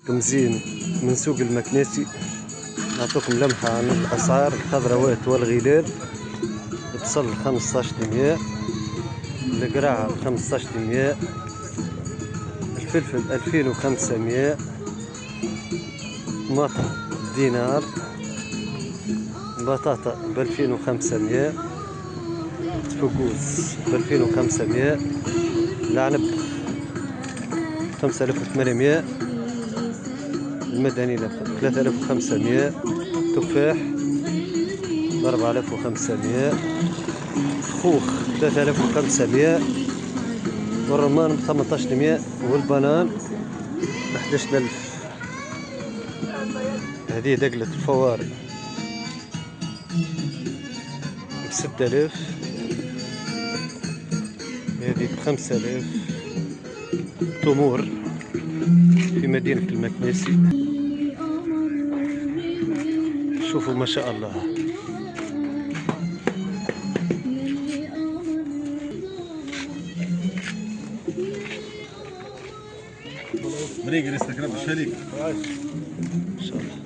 مزين من سوق المكنيسي. نعطيكم لمحة عن الأسعار. الخضروات والغلال بصل 15 دينار، القراعة 15 دينار، الفلفل 2500، طماطم دينار، البطاطا ب2500، فقوس ب2500، العنب 5800، المدنية 3500، تفاح 4500، خوخ 3500، والرمان ب 18100، والبنان ب 11000. هذه دقلة الفوارق ب 6000، هذه ب 5000. تمور في مدينة المكنيسي. شوفوا ما شاء الله. بريق الانستغرام الشريك ما شاء الله.